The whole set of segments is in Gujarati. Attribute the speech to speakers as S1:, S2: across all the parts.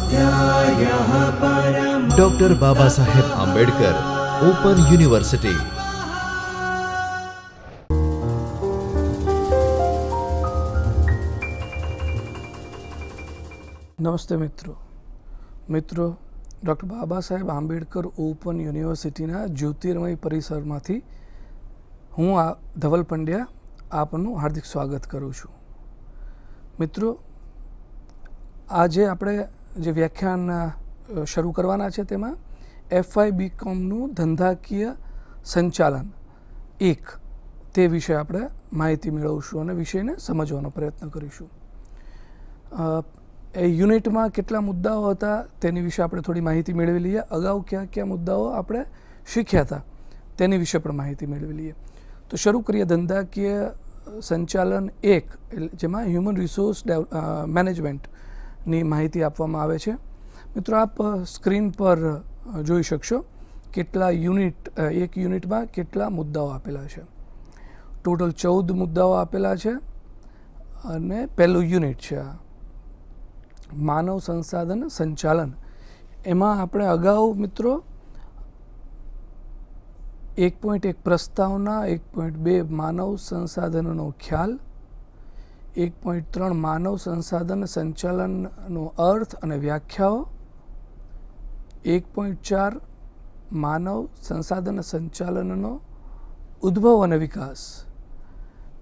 S1: स्वाध्यायः परमः।
S2: Doctor Baba Saheb Ambedkar open university.
S3: નમસ્તે મિત્રો ડૉક્ટર બાબા સાહેબ આંબેડકર ઓપન યુનિવર્સિટીના જ્યોતિર્મય પરિસરમાંથી હું ધવલ પંડ્યા આપનું હાર્દિક સ્વાગત કરું છું। મિત્રો, આજે આપણે જે વ્યાખ્યાન શરૂ કરવાના છે તેમાં FY BComનું ધંધાકીય સંચાલન 1 તે વિશે આપણે માહિતી મેળવશું અને વિષયને સમજવાનો પ્રયત્ન કરીશું। એ યુનિટમાં કેટલા મુદ્દાઓ હતા તેની વિશે આપણે થોડી માહિતી મેળવી લઈએ। અગાઉ કયા કયા મુદ્દાઓ આપણે શીખ્યા હતા તેની વિશે પણ માહિતી મેળવી લઈએ। તો શરૂ કરીએ ધંધાકીય સંચાલન 1, જેમાં હ્યુમન રિસોર્સ મેનેજમેન્ટની માહિતી આપવામાં આવે છે। મિત્રો, આપ સ્ક્રીન પર જોઈ શકશો કેટલા એક યુનિટમાં કેટલા મુદ્દાઓ આપેલા છે। ટોટલ 14 મુદ્દાઓ આપેલા છે અને પહેલું યુનિટ છે આ માનવ સંસાધન સંચાલન। એમાં આપણે અગાઉ મિત્રો 1.1 પ્રસ્તાવના, 1.2 માનવ સંસાધનનો ખ્યાલ, 1.3 માનવ સંસાધન સંચાલનનો અર્થ અને વ્યાખ્યાઓ, 1.4 માનવ સંસાધન સંચાલનનો ઉદ્ભવ અને વિકાસ,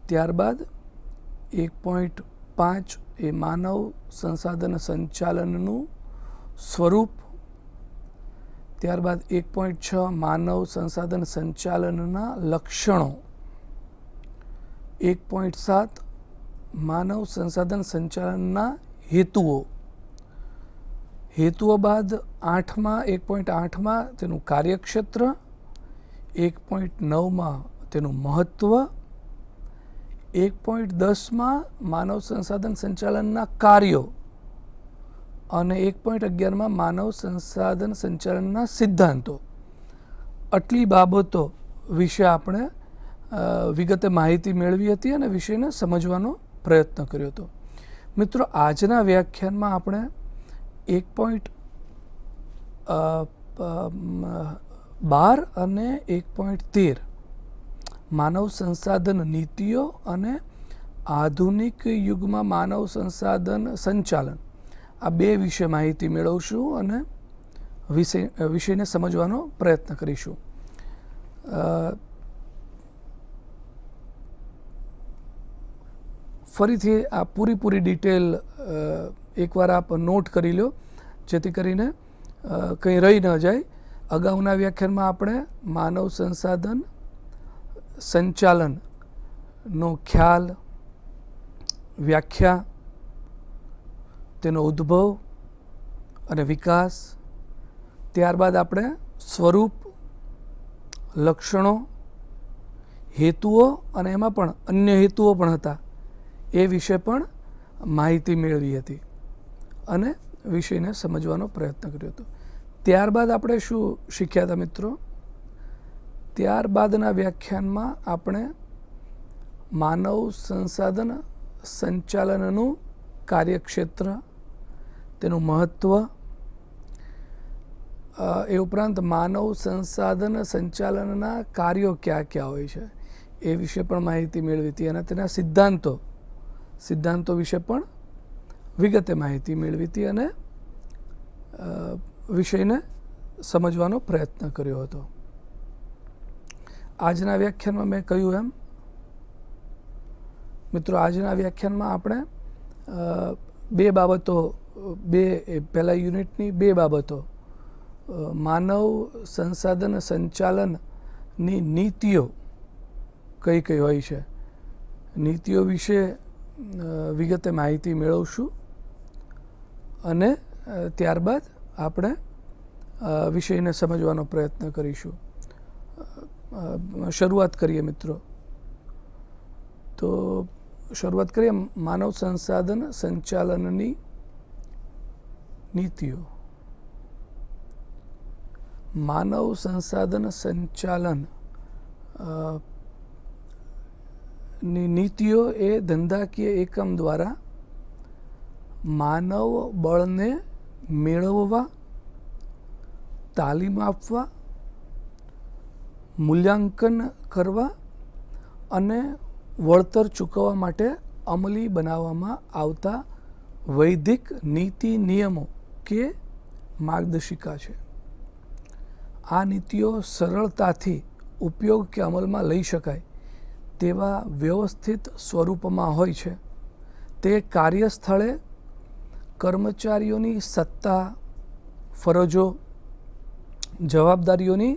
S3: ત્યારબાદ 1.5 એ માનવ સંસાધન સંચાલનનું સ્વરૂપ, ત્યારબાદ 1.6 માનવ સંસાધન સંચાલનના લક્ષણો, 1.7 માનવ સંસાધન સંચાલનના હેતુઓ બાદ 1.8માં તેનું કાર્યક્ષેત્ર, 1.9માં તેનું મહત્ત્વ, 1.10માં માનવ સંસાધન સંચાલનના કાર્યો અને 1.11માં માનવ સંસાધન સંચાલનના સિદ્ધાંતો। આટલી બાબતો વિશે આપણે વિગતે માહિતી મેળવી હતી અને વિષયને સમજવાનો પ્રયત્ન કર્યો હતો। મિત્રો, આજના વ્યાખ્યાનમાં આપણે 1.12 અને 1.13 માનવ સંસાધન નીતિઓ અને આધુનિક યુગમાં માનવ સંસાધન સંચાલન, આ બે વિશે માહિતી મેળવશું અને વિષયને સમજવાનો પ્રયત્ન કરીશું। ફરીથી આ પૂરી ડિટેલ એકવાર આપ નોટ કરી લો, જેથી કરીને કંઈ રહી ન જાય। અગાઉના વ્યાખ્યાનમાં આપણે માનવ સંસાધન સંચાલનનો ખ્યાલ, વ્યાખ્યા, તેનો ઉદ્ભવ અને વિકાસ, ત્યારબાદ આપણે સ્વરૂપ, લક્ષણો, હેતુઓ અને એમાં પણ અન્ય હેતુઓ પણ હતા એ વિશે પણ માહિતી મેળવી હતી અને વિષયને સમજવાનો પ્રયત્ન કર્યો હતો। ત્યારબાદ આપણે શું શીખ્યા હતા મિત્રો? ત્યારબાદના વ્યાખ્યાનમાં આપણે માનવ સંસાધન સંચાલનનું કાર્યક્ષેત્ર, તેનું મહત્ત્વ, એ ઉપરાંત માનવ સંસાધન સંચાલનના કાર્યો કયા કયા હોય છે એ વિશે પણ માહિતી મેળવી હતી અને તેના સિદ્ધાંતો વિશે પણ વિગતે માહિતી મેળવી હતી અને વિષયને સમજવાનો પ્રયત્ન કર્યો હતો। આજના વ્યાખ્યાનમાં મેં કહ્યું એમ મિત્રો, આજના વ્યાખ્યાનમાં આપણે પહેલા યુનિટની બે બાબતો, માનવ સંસાધન સંચાલનની નીતિઓ કઈ કઈ હોય છે, નીતિઓ વિશે વિગતે માહિતી મેળવશું અને ત્યારબાદ આપણે વિષયને સમજવાનો પ્રયત્ન કરીશું। શરૂઆત કરીએ મિત્રો। તો શરૂઆત કરીએ માનવ સંસાધન સંચાલનની નીતિઓ। માનવ સંસાધન સંચાલન ની નીતિઓ એ ધંધાકીય એકમ દ્વારા માનવ બળને મેળવવા, તાલીમ આપવા, મૂલ્યાંકન કરવા અને વળતર ચૂકવવા માટે અમલી બનાવવામાં આવતા વૈધિક નીતિ નિયમો કે માર્ગદર્શિકા છે. આ નીતિઓ સરળતાથી ઉપયોગ કે અમલમાં લઈ શકાય તેવા વ્યવસ્થિત સ્વરૂપમાં હોય છે. તે કાર્યસ્થળે કર્મચારીઓની સત્તા, ફરજો, જવાબદારીઓની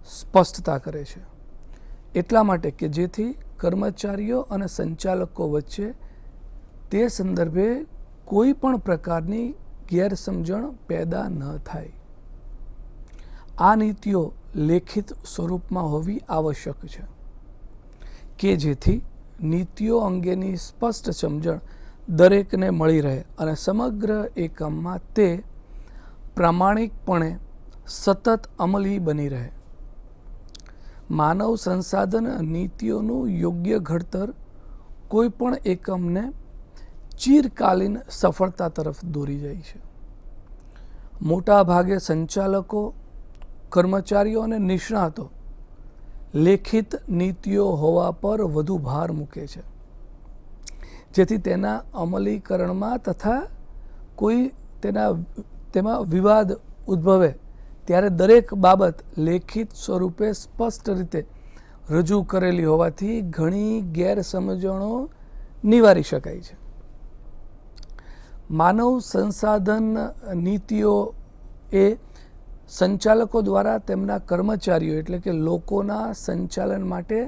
S3: સ્પષ્ટતા કરે છે. એટલા માટે કે જેથી કર્મચારીઓ અને સંચાલકો વચ્ચે તે સંદર્ભે કોઈ પણ પ્રકારની ગેરસમજણ પેદા ન થાય. આ નીતિઓ લેખિત સ્વરૂપમાં હોવી આવશ્યક છે કે જેથી નીતિઓ અંગેની સ્પષ્ટ સમજણ દરેકને મળી રહે અને સમગ્ર એકમમાં તે પ્રામાણિકપણે સતત અમલી બની રહે. માનવ સંસાધન નીતિઓનું યોગ્ય ઘડતર કોઈ પણ એકમને ચિરકાલીન સફળતા તરફ દોરી જાય છે. મોટા ભાગે સંચાલકો, કર્મચારીઓ અને નિષ્ણાતો લેખિત નીતિઓ હોવા પર વધુ ભાર મૂકે છે, જેથી તેના અમલીકરણમાં તથા કોઈ તેમાં વિવાદ ઉદ્ભવે ત્યારે દરેક બાબત લેખિત સ્વરૂપે સ્પષ્ટ રીતે રજૂ કરેલી હોવાથી ઘણી ગેરસમજણો નિવારી શકાય છે. માનવ સંસાધન નીતિઓ એ સંચાલકો દ્વારા તેમના કર્મચારીઓ એટલે કે લોકોના સંચાલન માટે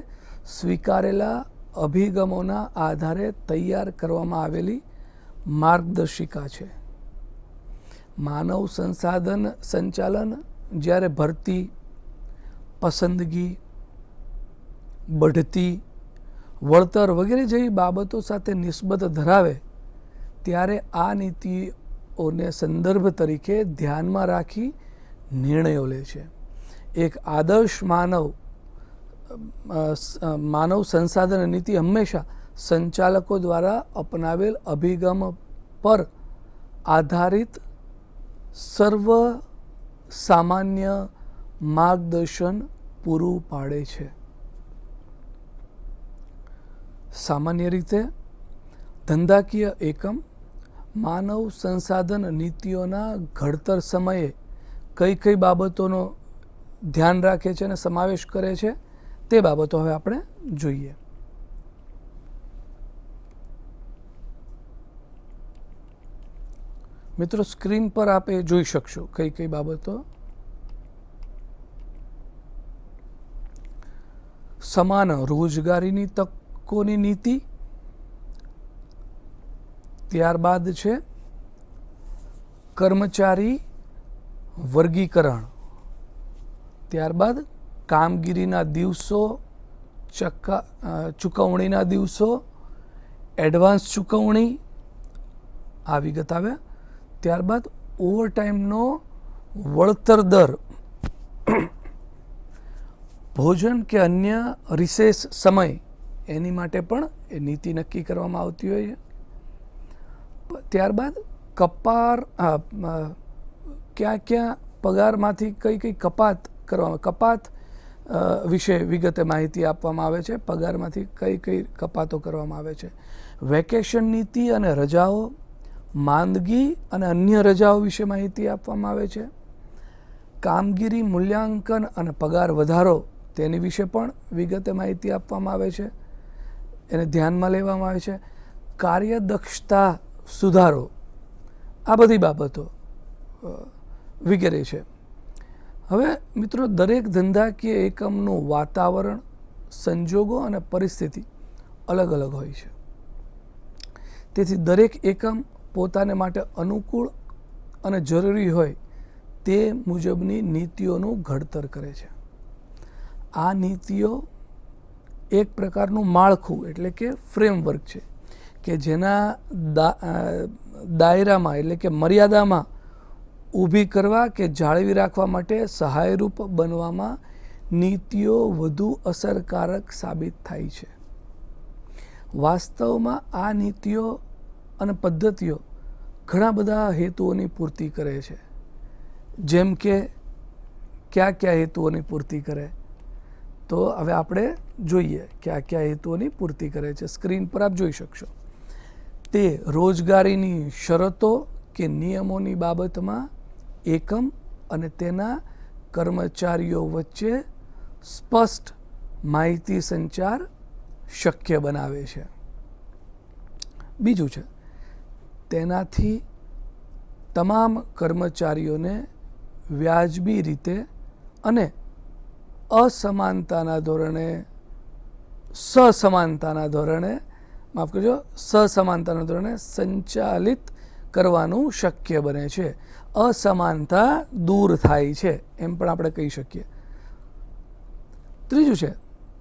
S3: સ્વીકારેલા અભિગમોના આધારે તૈયાર કરવામાં આવેલી માર્ગદર્શિકા છે. માનવ સંસાધન સંચાલન જ્યારે ભરતી, પસંદગી, બઢતી, વળતર વગેરે જેવી બાબતો સાથે નિસ્બત ધરાવે ત્યારે આ નીતિઓને સંદર્ભ તરીકે ધ્યાનમાં રાખી નિર્ણયો લે છે. એક આદર્શ માનવ સંસાધન નીતિ હંમેશા સંચાલકો દ્વારા અપનાવેલ અભિગમ પર આધારિત સર્વ સામાન્ય માર્ગદર્શન પૂરું પાડે છે. સામાન્ય રીતે ધંધાકીય એકમ માનવ સંસાધન નીતિઓના ઘડતર સમયે કઈ કઈ બાબતોનો ધ્યાન રાખે છે અને સમાવેશ કરે છે તે બાબતો હવે આપણે જોઈએ. મિત્રો, સ્ક્રીન પર આપે જોઈ શકશો કઈ કઈ બાબતો. સમાન રોજગારીની તકોની નીતિ, ત્યારબાદ છે કર્મચારી વર્ગીકરણ, ત્યારબાદ કામગીરીના દિવસો, ચૂકવણીના દિવસો, એડવાન્સ ચૂકવણી આ વિગત આવે. ત્યારબાદ ઓવરટાઈમનો વળતર દર, ભોજન કે અન્ય રિસેસ સમય એની માટે પણ એ નીતિ નક્કી કરવામાં આવતી હોય છે. ત્યારબાદ ક્યાં ક્યાં પગારમાંથી કઈ કઈ કપાત કરવામાં, કપાત વિશે વિગતે માહિતી આપવામાં આવે છે. પગારમાંથી કઈ કઈ કપાતો કરવામાં આવે છે. વેકેશન નીતિ અને રજાઓ, માંદગી અને અન્ય રજાઓ વિશે માહિતી આપવામાં આવે છે. કામગીરી મૂલ્યાંકન અને પગાર વધારો તેની વિશે પણ વિગતે માહિતી આપવામાં આવે છે, એને ધ્યાનમાં લેવામાં આવે છે. કાર્યદક્ષતા સુધારો, આ બધી બાબતો વગેરે છે. હવે મિત્રો, દરેક ધંધાકીય એકમનું વાતાવરણ, સંજોગો અને પરિસ્થિતિ અલગ અલગ હોય છે. તેથી દરેક એકમ પોતાને માટે અનુકૂળ અને જરૂરી હોય તે મુજબની નીતિઓનું ઘડતર કરે છે. આ નીતિઓ એક પ્રકારનું માળખું એટલે કે ફ્રેમવર્ક છે કે જેના દાયરામાં એટલે કે મર્યાદામાં ઊભી કરવા કે જાળવી રાખવા માટે સહાયરૂપ બનવામાં નીતિઓ વધુ અસરકારક સાબિત થાય છે. વાસ્તવમાં આ નીતિઓ અને પદ્ધતિઓ ઘણા બધા હેતુઓની પૂર્તિ કરે છે. જેમ કે કયા કયા હેતુઓની પૂર્તિ કરે, તો હવે આપણે જોઈએ કયા કયા હેતુઓની પૂર્તિ કરે છે. સ્ક્રીન પર આપ જોઈ શકશો. તે રોજગારીની શરતો કે નિયમોની બાબતમાં એકમ અને તેના કર્મચારીઓ વચ્ચે સ્પષ્ટ માહિતી સંચાર શક્ય બનાવે છે. બીજું છે, તેનાથી તમામ કર્મચારીઓને વ્યાજબી રીતે અને સસમાનતાના ધોરણે સંચાલિત કરવાનું શક્ય બને છે. અસમાનતા દૂર થાય છે એમ પણ આપણે કહી શકીએ. ત્રીજું છે,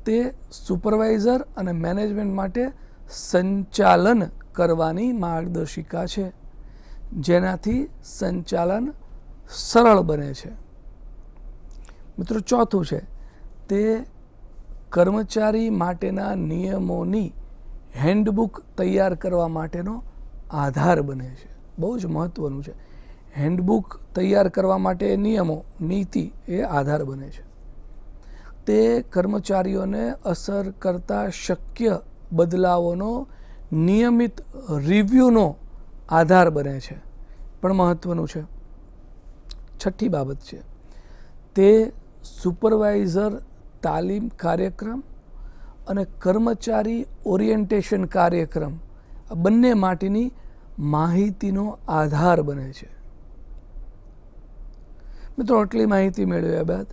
S3: તે સુપરવાઇઝર અને મેનેજમેન્ટ માટે સંચાલન કરવાની માર્ગદર્શિકા છે, જેનાથી સંચાલન સરળ બને છે. મિત્રો, ચોથું છે, તે કર્મચારી માટેના નિયમોની હેન્ડબુક તૈયાર કરવા માટેનો આધાર બને છે. બહુ જ મહત્વનું છે. હેન્ડબુક તૈયાર કરવા માટે નિયમો, નીતિ એ આધાર બને છે. તે કર્મચારીઓને અસર કરતા શક્ય બદલાવોનો નિયમિત રિવ્યૂનો આધાર બને છે, પણ મહત્વનું છે. છઠ્ઠી બાબત છે, તે સુપરવાઇઝર તાલીમ કાર્યક્રમ અને કર્મચારી ઓરિએન્ટેશન કાર્યક્રમ આ બંને માટેની માહિતીનો આધાર બને છે. મિત્રો, આટલી માહિતી મેળવ્યા બાદ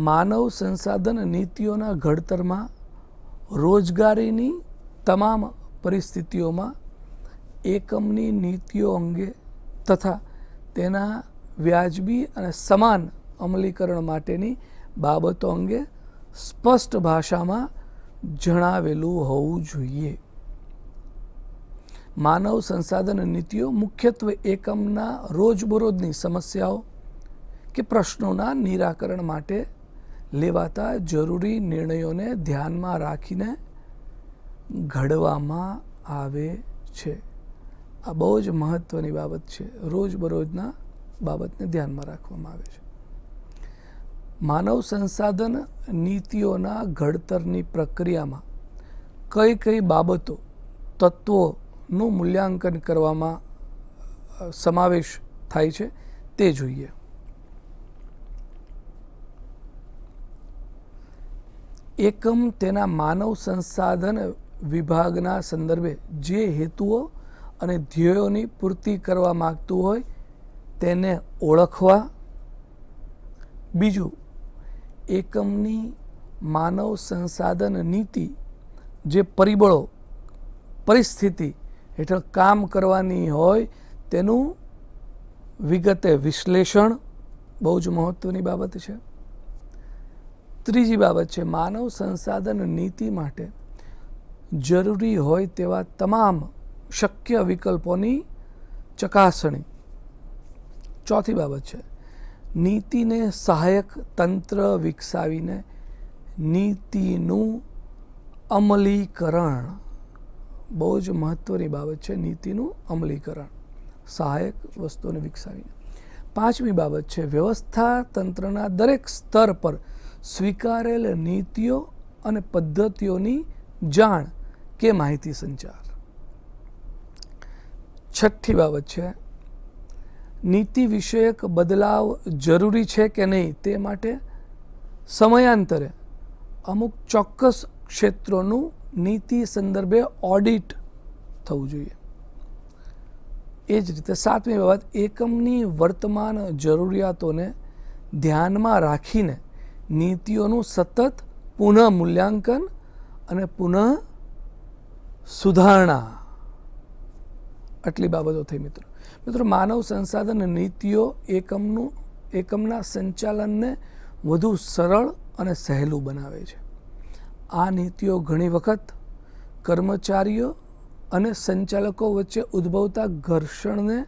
S3: માનવ સંસાધન નીતિઓના ઘડતરમાં રોજગારીની તમામ પરિસ્થિતિઓમાં એકમની નીતિઓ અંગે તથા તેના વ્યાજબી અને સમાન અમલીકરણ માટેની બાબતો અંગે સ્પષ્ટ ભાષામાં જણાવેલું હોવું જોઈએ. માનવ સંસાધન નીતિઓ મુખ્યત્વે એકમના રોજબરોજની સમસ્યાઓ કે પ્રશ્નોના નિરાકરણ માટે લેવાતા જરૂરી નિર્ણયોને ધ્યાનમાં રાખીને ઘડવામાં આવે છે. આ બહુ જ મહત્વની બાબત છે. રોજબરોજના બાબતને ધ્યાનમાં રાખવામાં આવે છે. માનવ સંસાધન નીતિઓના ઘડતરની પ્રક્રિયામાં કઈ કઈ બાબતો, તત્વોનું મૂલ્યાંકન કરવામાં સમાવેશ થાય છે તે જોઈએ. એકમ તેના માનવ સંસાધન વિભાગના સંદર્ભે જે હેતુઓ અને ધ્યેયોની પૂર્તિ કરવા માગતું હોય તેને ઓળખવા. બીજું, એકમની માનવ સંસાધન નીતિ જે પરિબળો, પરિસ્થિતિ હેઠળ કામ કરવાની હોય તેનું વિગતે વિશ્લેષણ, બહુ જ મહત્વની બાબત છે. ત્રીજી બાબત છે, માનવ સંસાધન નીતિ માટે જરૂરી હોય તેવા તમામ શક્ય વિકલ્પોની ચકાસણી. ચોથી બાબત છે, નીતિને સહાયક તંત્ર વિકસાવીને નીતિનું અમલીકરણ. બહુ જ મહત્વની બાબત છે નીતિનું અમલીકરણ, સહાયક વસ્તુઓને વિકસાવીને. પાંચમી બાબત છે, વ્યવસ્થા તંત્રના દરેક સ્તર પર સ્વીકારેલ નીતિઓ અને પદ્ધતિઓની જાણ કે માહિતી સંચાર. છઠ્ઠી બાબત છે, નીતિ વિષયક બદલાવ જરૂરી છે કે નહીં તે માટે સમયાંતરે અમુક ચોક્કસ ક્ષેત્રોનું નીતિ સંદર્ભે ઓડિટ થવું જોઈએ. એ જ રીતે સાતમી બાબત, એકમની વર્તમાન જરૂરિયાતોને ધ્યાનમાં રાખીને નીતિઓનું સતત પુનઃ મૂલ્યાંકન અને પુનઃ સુધારણા. આટલી બાબતો થઈ મિત્રો. માનવ સંસાધન નીતિઓ એકમના સંચાલનને વધુ સરળ અને સહેલું બનાવે છે. આ નીતિઓ ઘણી વખત કર્મચારીઓ અને સંચાલકો વચ્ચે ઉદ્ભવતા ઘર્ષણને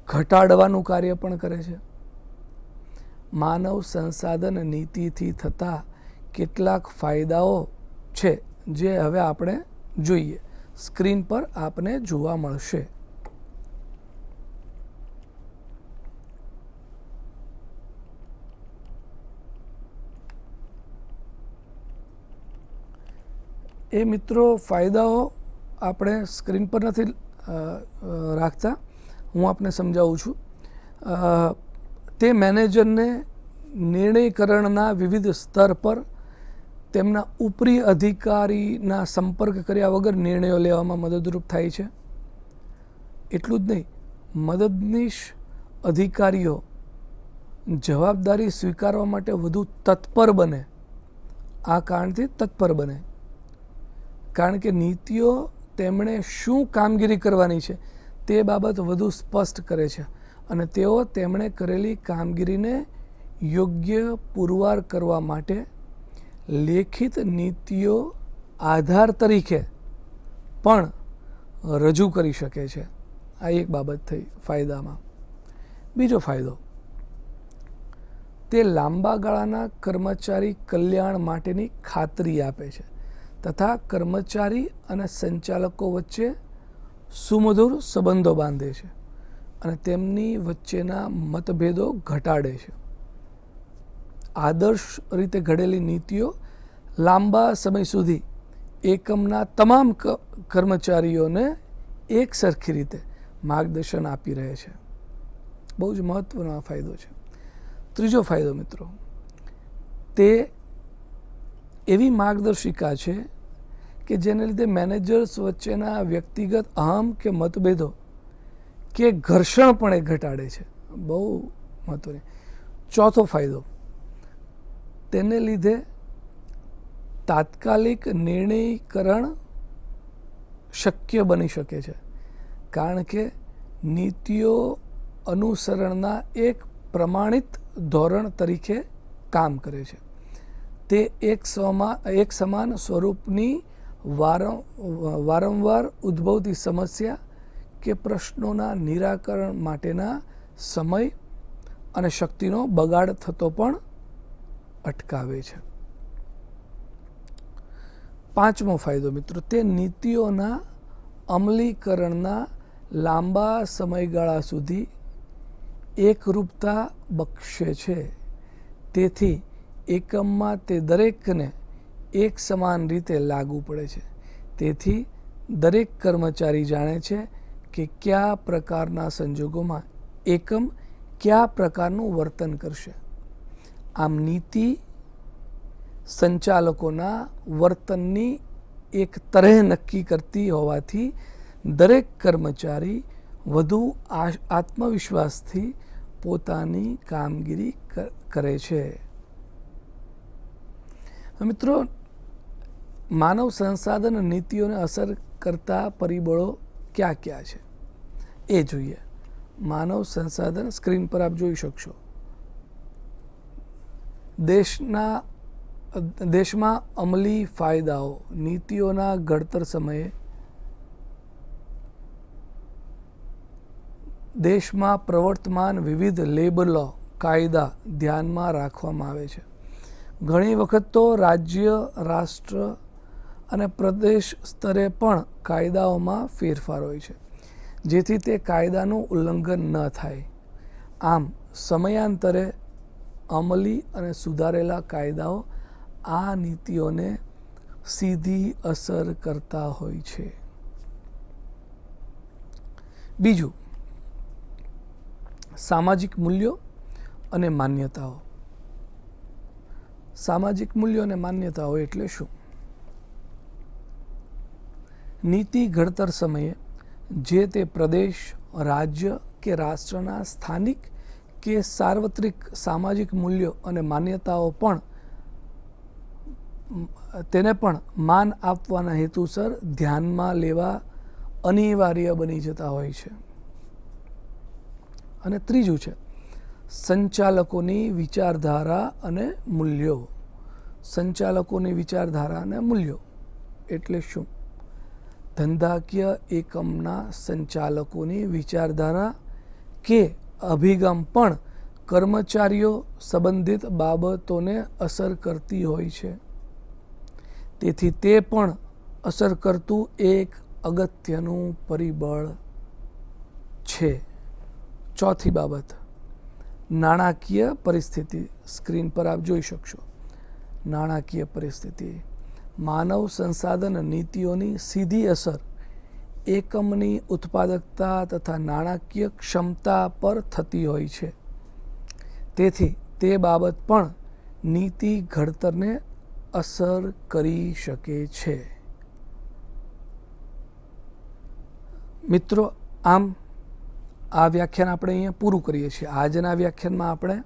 S3: ઘટાડવાનું કાર્ય પણ કરે છે. માનવ સંસાધન નીતિથી થતા કેટલાક ફાયદાઓ છે જે હવે આપણે જોઈએ. સ્ક્રીન પર આપને જોવા મળશે. એ મિત્રો ફાયદાઓ આપણે સ્ક્રીન પર નથી રાખતા, હું આપને સમજાવું છું. તે મેનેજરને નિર્ણયકરણના વિવિધ સ્તર પર તેમના ઉપરી અધિકારીના સંપર્ક કર્યા વગર નિર્ણયો લેવામાં મદદરૂપ થાય છે. એટલું જ નહીં, મદદનીશ અધિકારીઓ જવાબદારી સ્વીકારવા માટે વધુ તત્પર બને. આ કારણથી તત્પર બને કારણ કે નીતિઓ તેમણે શું કામગીરી કરવાની છે તે બાબત વધુ સ્પષ્ટ કરે છે અને તેઓ તેમણે કરેલી કામગીરીને યોગ્ય પુરવાર કરવા માટે લેખિત નીતિઓ આધાર તરીકે પણ રજૂ કરી શકે છે. આ એક બાબત થઈ ફાયદામાં. બીજો ફાયદો, તે લાંબા ગાળાના કર્મચારી કલ્યાણ માટેની ખાતરી આપે છે તથા કર્મચારી અને સંચાલકો વચ્ચે સુમધુર સંબંધો બાંધે છે અને તેમની વચ્ચેના મતભેદો ઘટાડે છે. આદર્શ રીતે ઘડેલી નીતિઓ લાંબા સમય સુધી એકમના તમામ કર્મચારીઓને એક સરખી રીતે માર્ગદર્શન આપી રહે છે. બહુ જ મહત્વનો આ ફાયદો છે. ત્રીજો ફાયદો મિત્રો, તે એવી માર્ગદર્શિકા છે કે જેને લીધે મેનેજર્સ વચ્ચેના વ્યક્તિગત અહમ કે મતભેદો કે ઘર્ષણ પણ એ ઘટાડે છે. બહુ મહત્વની. ચોથો ફાયદો, તેને લીધે તાત્કાલિક નિર્ણયકરણ શક્ય બની શકે છે કારણ કે નીતિઓ અનુસરણના એક પ્રમાણિત ધોરણ તરીકે કામ કરે છે. તે એક સમાન સ્વરૂપની વારંવાર ઉદ્ભવતી સમસ્યા કે પ્રશ્નોના નિરાકરણ માટેના સમય અને શક્તિનો બગાડ થતો પણ અટકાવે છે. પાંચમો ફાયદો મિત્રો, તે નીતિઓના અમલીકરણના લાંબા સમયગાળા સુધી એકરૂપતા બક્ષે છે. તેથી એકમમાં તે દરેકને એક સમાન રીતે લાગુ પડે છે. તેથી દરેક કર્મચારી જાણે છે કે કયા પ્રકારના સંજોગોમાં એકમ કયા પ્રકારનું વર્તન કરશે. આમ નીતિ સંચાલકોના વર્તનની એક તરહ નક્કી કરતી હોવાથી દરેક કર્મચારી વધુ આત્મવિશ્વાસથી પોતાની કામગીરી કરે છે. મિત્રો, માનવ સંસાધન નીતિઓને અસર કરતા પરિબળો ક્યાં ક્યાં છે એ જોઈએ. માનવ સંસાધન સ્ક્રીન પર આપ જોઈ શકશો. દેશમાં અમલી ફાયદાઓ નીતિઓના ઘડતર સમયે દેશમાં પ્રવર્તમાન વિવિધ લેબર લો કાયદા ધ્યાનમાં રાખવામાં આવે છે. ઘણી વખત તો રાજ્ય, રાષ્ટ્ર અને પ્રદેશ સ્તરે પણ કાયદાઓમાં ફેરફાર હોય છે જેથી તે કાયદાનું ઉલ્લંઘન ન થાય. આમ સમયાંતરે અમલી અને સુધારેલા કાયદાઓ આ નીતિઓને સીધી અસર કરતા હોય છે. બીજું, સામાજિક મૂલ્યો અને માન્યતાઓ. સામાજિક મૂલ્યો અને માન્યતાઓ એટલે શું? નીતિ ઘડતર સમયે જે તે પ્રદેશ, રાજ્ય કે રાષ્ટ્રના સ્થાનિક કે સાર્વત્રિક સામાજિક મૂલ્યો અને માન્યતાઓ પણ તેને પણ માન આપવાના હેતુસર ધ્યાનમાં લેવા અનિવાર્ય બની જતા હોય છે. અને ત્રીજું છે સંચાલકોની વિચારધારા અને મૂલ્યો. સંચાલકોની વિચારધારા અને મૂલ્યો એટલે શું? ધંધાકીય એકમના સંચાલકોની વિચારધારા કે અભિગમ પણ કર્મચારીઓ સંબંધિત બાબતોને અસર કરતી હોય છે. તેથી તે પણ અસર કરતું એક અગત્યનું પરિબળ છે. ચોથી બાબત, નાણાકીય પરિસ્થિતિ. સ્ક્રીન પર આપ જોઈ શકશો. નાણાકીય પરિસ્થિતિ. માનવ સંસાધન નીતિઓની સીધી અસર એકમની ઉત્પાદકતા તથા નાણાકીય ક્ષમતા પર થતી હોય છે. તેથી તે બાબત પણ નીતિ ઘડતરને અસર કરી શકે છે. મિત્રો, આમ આ વ્યાખ્યાન આપણે અહીંયા પૂરું કરીએ છીએ. આજના વ્યાખ્યાનમાં આપણે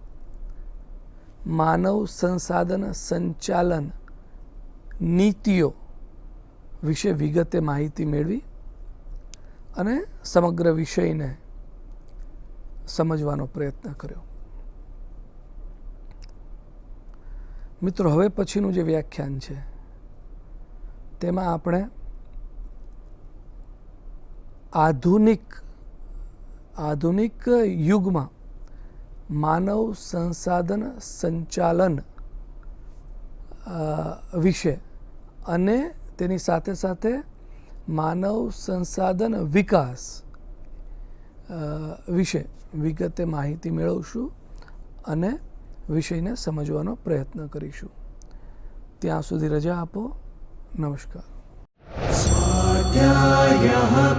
S3: માનવ સંસાધન સંચાલન નીતિઓ વિશે વિગતે માહિતી મેળવી અને સમગ્ર વિષયને સમજવાનો પ્રયત્ન કર્યો. મિત્રો, હવે પછીનું જે વ્યાખ્યાન છે તેમાં આપણે આધુનિક યુગમાં માનવ સંસાધન સંચાલન વિશે અને તેની સાથે સાથે માનવ સંસાધન વિકાસ વિશે વિગતે માહિતી મેળવશું અને વિષયને સમજવાનો પ્રયત્ન કરીશું. ત્યાં સુધી રજા આપો. નમસ્કાર.
S1: स्वाध्यायः